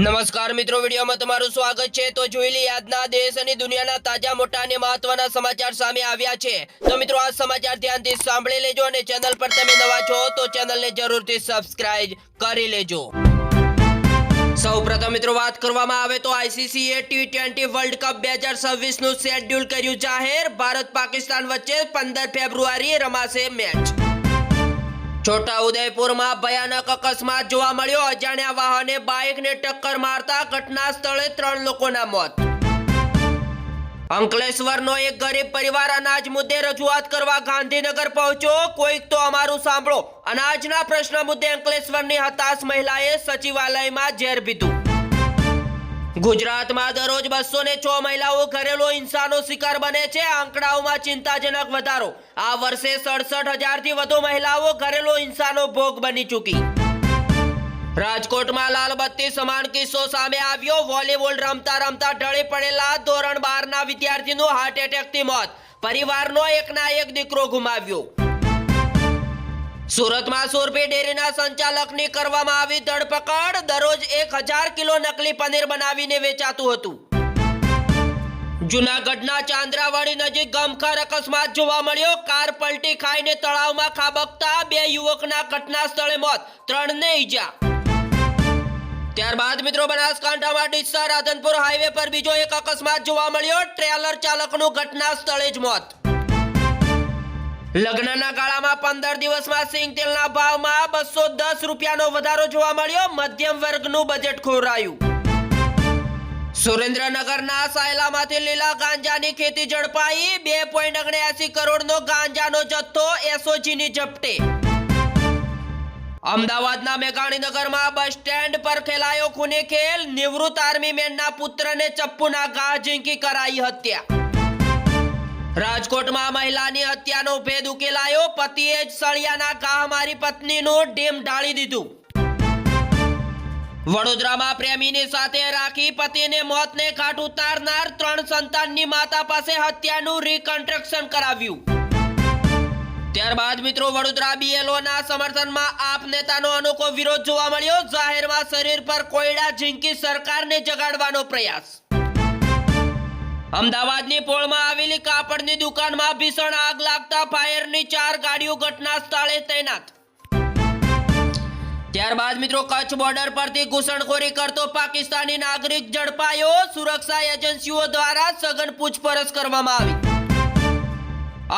નમસ્કાર મિત્રો, વિડીયોમાં તમારું સ્વાગત છે। તો જોઈ લઈએ આજના દેશ અને દુનિયાના તાજા મોટા અને મહત્વના સમાચાર સામે આવ્યા છે। તો મિત્રો આ સમાચાર ધ્યાનથી સાંભળી લેજો અને ચેનલ પર તમે નવા છો તો ચેનલને જરૂરથી સબસ્ક્રાઇબ કરી લેજો। સૌપ્રથમ મિત્રો વાત કરવામાં આવે તો આઈસીસીએ ટી20 વર્લ્ડ કપ 2026 નું શેડ્યુલ કર્યું જાહેર। ભારત પાકિસ્તાન વચ્ચે 15 ફેબ્રુઆરીએ રમાશે મેચ। છોટાઉદેપુર માં ભયાનક અકસ્માત જોવા મળ્યો। અજાણ્યા વાહને બાઇકને ટક્કર મારતા ઘટના સ્થળે 3 લોકોના મોત। અંકલેશ્વરનો એક ગરીબ પરિવાર અનાજ મુદ્દે રજૂઆત કરવા ગાંધીનગર પહોંચ્યો। કોઈક તો અમારું સાંભળો। અનાજના પ્રશ્ન મુદ્દે અંકલેશ્વરની હતાશ મહિલાએ સચિવાલયમાં ઝેર પીધું। ગુજરાતમાં દરરોજ 206 મહિલાઓ ઘરેલુ હિંસાનો શિકાર બને છે। આંકડાઓમાં ચિંતાજનક વધારો। આ વર્ષે 67,000થી વધુ મહિલાઓ ઘરેલુ હિંસાનો ભોગ બની ચૂકી। રાજકોટમાં લાલ બત્તી સમાન કિસ્સો સામે આવ્યો। વોલીબોલ રમતા રમતા ઢળી પડેલા ધોરણ 12ના વિદ્યાર્થીનું હાર્ટ એટેકથી મોત। પરિવારનો એકના એક દીકરો ગુમાવ્યો। સુરતમાં સુરભી ડેરીના સંચાલકની કરવામાં આવી ધરપકડ। દરરોજ 1000 કિલો નકલી પનીર બનાવીને વેચાતું હતું। જૂનાગઢના ચાંદ્રાવાડી નજીક ગમખ્વાર અકસ્માત જોવા મળ્યો। કાર પલટી ખાઈને તળાવમાં ખાબકતા 2 યુવકના ઘટના સ્થળે મોત, 3ને ઈજા। ત્યારબાદ મિત્રો બનાસકાંઠામાં ડીસા રાધનપુર હાઈવે પર બીજો એક અકસ્માત જોવા મળ્યો। ટ્રેલર ચાલકનું ઘટના સ્થળે જ મોત। લગ્નના ગાળામાં 15 દિવસમાં સિંગ તેલના ભાવમાં 210 રૂપિયાનો વધારો જોવા મળ્યો। મધ્યમ વર્ગનું બજેટ ખોરાયું। સુરેન્દ્રનગરના સાયલામાંથી લીલા ગાંજાની ખેતી ઝડપાઈ। 2.79 કરોડનો ગાંજાનો જથ્થો એસઓજીની ઝપટે। અમદાવાદના મેઘાણીનગરમાં બસ સ્ટેન્ડ પર ખેલાયો ખૂની ખેલ। નિવૃત્ત આર્મી મેનના પુત્રને ચપ્પુના ઘા ઝીંકી કરાઈ હત્યા। રાજકોટમાં મહિલાની હત્યાનો ભેદ ઉકેલાયો। પતિએ જ સળિયાના ઘા મારી પત્નીનું ડીમ ઢાળી દીધું। વડોદરામાં પ્રેમીની સાથે રાખી પતિને મોતને ઘાટ ઉતારનાર 3 સંતાનની માતા પાસે હત્યાનું રિકન્સ્ટ્રક્શન કરાવ્યું। ત્યારબાદ મિત્રો વડોદરા બીએલઓના સમર્થનમાં આપ નેતાનો અનોખો વિરોધ જોવા મળ્યો। જાહેરમાં શરીર પર કોયડા ઝીંકી સરકારને જગાડવાનો પ્રયાસ। અમદાવાદની પોળમાં આવેલી કાપડની દુકાનમાં ભીષણ આગ લાગતા ફાયરની 4 ગાડીઓ ઘટના સ્થળે તૈનાત। ત્યારબાદ મિત્રો કચ્છ બોર્ડર પરથી ઘૂસણખોરી કરતો પાકિસ્તાની નાગરિક ઝડપાયો। સુરક્ષા એજન્સીઓ દ્વારા સઘન પૂછપરછ કરવામાં આવી।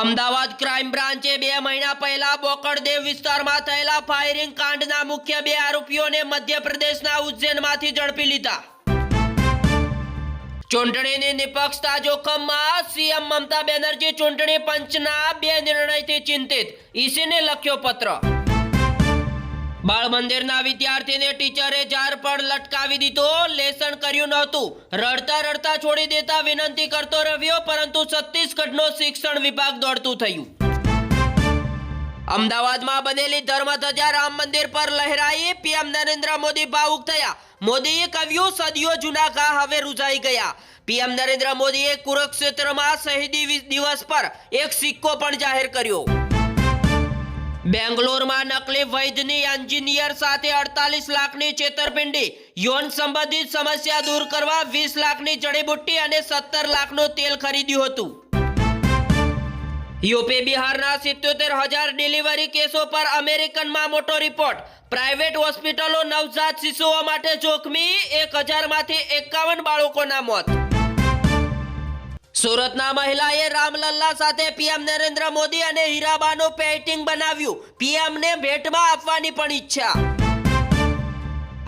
અમદાવાદ ક્રાઇમ બ્રાન્ચે 2 મહિના પહેલા બોકડદેવ વિસ્તારમાં થયેલા ફાયરિંગ કાંડના મુખ્ય 2 આરોપીઓને મધ્યપ્રદેશના ઉજ્જૈનમાંથી ઝડપી લીધા। ચૂંટણીની નિષ્પક્ષતા જોખમમાં સીએમ મમતા બેનર્જી ચૂંટણી પંચના 2 નિર્ણયથી ચિંતિત। ઈસીને લખ્યો પત્ર। બાળ મંદિરના વિદ્યાર્થીને ટીચરે જાર પર લટકાવી દીધો। લેસન કર્યું નહોતું, રડતા રડતા છોડી દેતા વિનંતી કરતો રહ્યો, પરંતુ છત્તીસગઢનો શિક્ષણ વિભાગ દોડતું થયું। અમદાવાદમાં બનેલી ધર્મધજા રામ મંદિર પર લહેરાઈ। પીએમ નરેન્દ્ર મોદી ભાવુક થયા। મોદીએ કહ્યું સદીઓ જૂના ઘા હવે રૂઝાઈ ગયા। પીએમ નરેન્દ્ર મોદીએ કુરુક્ષેત્રમાં શહીદી દિવસ પર એક સિક્કો પણ જાહેર કર્યો। બેંગ્લોરમાં નકલી વૈદ્યની એન્જિનિયર સાથે 48 લાખની છેતરપિંડી। યૌન સંબંધિત સમસ્યા દૂર કરવા 20 લાખની જડીબુટ્ટી અને 17 લાખનું તેલ ખરીદ્યું હતું। યુપી બિહારના 77,000 ડિલિવરી કેસો પર અમેરિકનમાં મોટો રિપોર્ટ। પ્રાઇવેટ હોસ્પિટલો નવજાત શિશુઓ માટે જોખમી। 1000માંથી 51 બાળકોના મોત। સુરતના મહિલાએ રામલલ્લા સાથે પીએમ નરેન્દ્ર મોદી અને હીરાબાનું પેઇન્ટિંગ બનાવ્યું। પીએમને ભેટમાં આપવાની પણ ઈચ્છા।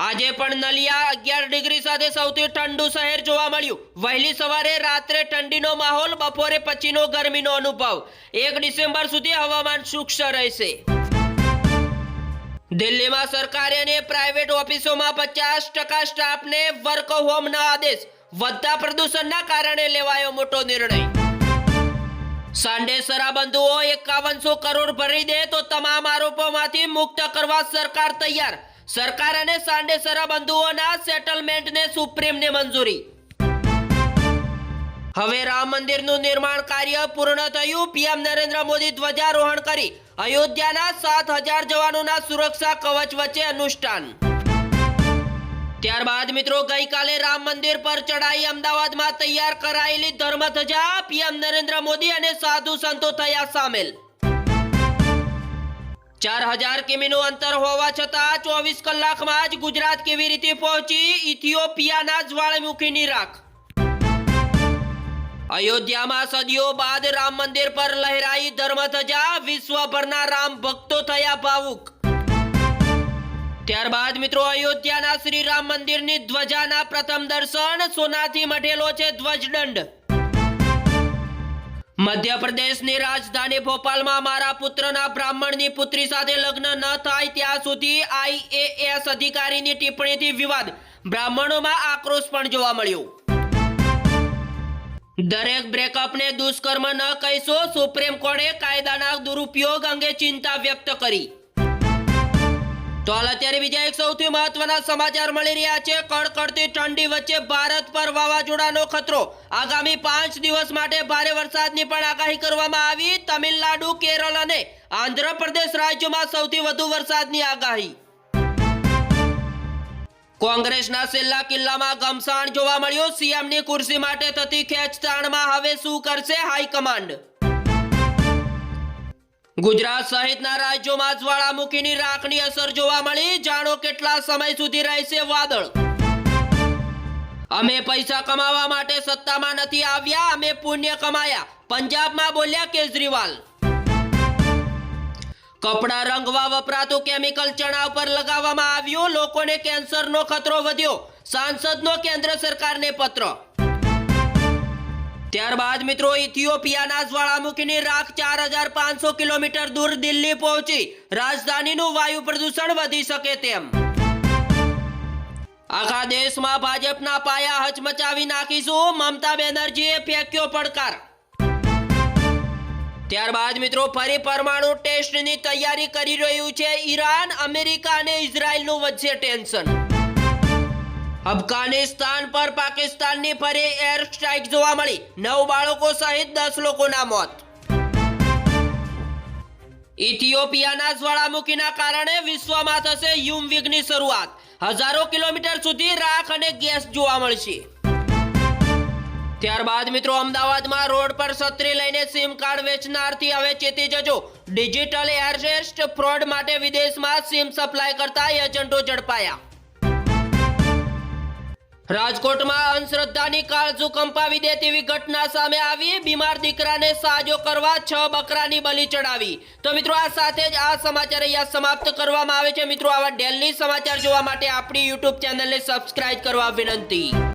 આજે પણ નલિયા 11 ડિગ્રી સાથે સૌથી ઠંડુ શહેર જોવા મળ્યું। વહેલી સવારે રાત્રે ઠંડીનો માહોલ, બપોરે પછીનો ગરમીનો અનુભવ। 1 ડિસેમ્બર સુધી હવામાન શુષ્ક રહેશે। દિલ્હીમાં સરકારી અને પ્રાઇવેટ ઓફિસોમાં 50% સ્ટાફને વર્ક હોમના આદેશ। વધતા પ્રદૂષણના કારણે લેવાયો મોટો નિર્ણય। સાંડે શરાબંધુઓ 5100 કરોડ ભરી દે તો તમામ આરોપોમાંથી મુક્ત કરવા સરકાર તૈયાર। સરકાર અને સાંડે શરાબંધુઓના સેટલમેન્ટને સુપ્રીમને મંજૂરી। હવે રામ મંદિરનું નિર્માણ કાર્ય પૂર્ણ થયું। પીએમ નરેન્દ્ર મોદી ધ્વજારોહણ કરી અયોધ્યાના 7000 જવાનોના સુરક્ષા કવચ વચ્ચે અનુષ્ઠાન। ત્યારબાદ મિત્રો ગઈકાલે રામ મંદિર પર ચડાઈ અમદાવાદમાં તૈયાર કરાયેલી ધર્મધજા પીએમ નરેન્દ્ર મોદી અને સાધુ સંતો થયા સામેલ 4000 કિમીનું અંતર હોવા છતાં 24 કલાકમાં જ ગુજરાત કેવી રીતે પહોંચી ઇથિયોપિયાના જ્વાળામુખીની રાખ। અયોધ્યામાં સદીઓ બાદ રામ મંદિર પર લહેરાઈ ધર્મધજા વિશ્વભરના રામ ભક્તો થયા ભાવુક। ત્યારબાદ મિત્રો અયોધ્યાના શ્રી રામ મંદિરની ધ્વજાના પ્રથમ દર્શન સોનાથી મઢેલો છે ધ્વજદંડ। મધ્યપ્રદેશની રાજધાની ભોપાલમાં મારા પુત્રના બ્રાહ્મણની પુત્રી સાથે લગ્ન ન થાય ત્યાં સુધી આઈએએસ અધિકારીની ટિપ્પણીથી વિવાદ, બ્રાહ્મણોમાં આક્રોશ પણ જોવા મળ્યો। દરેક બ્રેકઅપને દુષ્કર્મ ન કહેશો, સુપ્રીમ કોર્ટે કાયદાના દુરુપયોગ અંગે ચિંતા વ્યક્ત કરી। તો હાલ અત્યારે બીજા એક સૌથી મહત્વના સમાચાર મળી રહ્યા છે। કડકડતી ઠંડી વચ્ચે ભારત પર વાવાઝોડાનો ખતરો, આગામી 5 દિવસ માટે ભારે વરસાદની પણ આગાહી કરવામાં આવી। તમિલનાડુ, કેરળ અને આંધ્રપ્રદેશ રાજ્યોમાં સૌથી વધુ વરસાદની આગાહી। કોંગ્રેસના છેલ્લા કિલ્લામાં ઘમસાણ જોવા મળ્યો, સીએમની ખુરશી માટે થતી ખેંચતાણમાં હવે શું કરશે હાઈકમાન્ડ? ગુજરાત સહિતના રાજ્યોમાં જ્વાળામુખીની રાખની અસર જોવા મળી, જાણો કેટલા સમય સુધી રહેશે વાદળ? અમે પૈસા કમાવા માટે સત્તામાં નથી આવ્યા, અમે પુણ્ય કમાયા, પંજાબમાં બોલ્યા કેજરીવાલ। કપડા રંગવા વપરાતું કેમિકલ ચણા ઉપર લગાવવામાં આવ્યું, લોકોને કેન્સરનો ખતરો વધ્યો, સાંસદનો કેન્દ્ર સરકારને પત્ર। ત્યારબાદ મિત્રો ઇથિયોપિયાના જ્વાળામુખીની રાખ 4500 કિલોમીટર દૂર દિલ્હી પહોંચી, રાજધાનીનું વાયુ પ્રદૂષણ વધી શકે તેમ। આખા દેશમાં ભાજપના પાયા હચમચાવી નાખીશું, મમતા બેનર્જીએ ફેંક્યો પડકાર। ત્યારબાદ મિત્રો ફરી પરમાણુ ટેસ્ટની તૈયારી કરી રહ્યું છે ઈરાન, અમેરિકા અને ઇઝરાયલનું વચ્ચે ટેન્શન। અફઘાનિસ્તાન પર પાકિસ્તાનની ફરી એર સ્ટ્રાઇક જોવા મળી, 9 બાળકો સહિત 10 લોકોના મોત। ઇથિયોપિયાના જ્વાળામુખીના કારણે વિશ્વમાં થશે હિમવેગની શરૂઆત, હજારો કિલોમીટર સુધી રાખ અને ગેસ જોવા મળશે। ત્યારબાદ મિત્રો અમદાવાદમાં રોડ પર છત્રી લઈને સિમ કાર્ડ વેચનારથી હવે ચેતી જજો, ડિજિટલ એરેસ્ટ ફ્રોડ માટે વિદેશમાં સિમ સપ્લાય કરતા એજન્ટો ઝડપાયા। રાજકોટમાં અંધશ્રદ્ધાની કાળજુ કંપાવી દે તેવી ઘટના સામે આવી, બીમાર દીકરાને સાજો કરવા 6 બકરાની બલિ ચડાવી। તો મિત્રો આ સાથે જ આ સમાચાર અહીંયા સમાપ્ત કરવામાં આવે છે। મિત્રો આવા ડેલી સમાચાર જોવા માટે આપણી YouTube ચેનલને સબસ્ક્રાઇબ કરવા વિનંતી।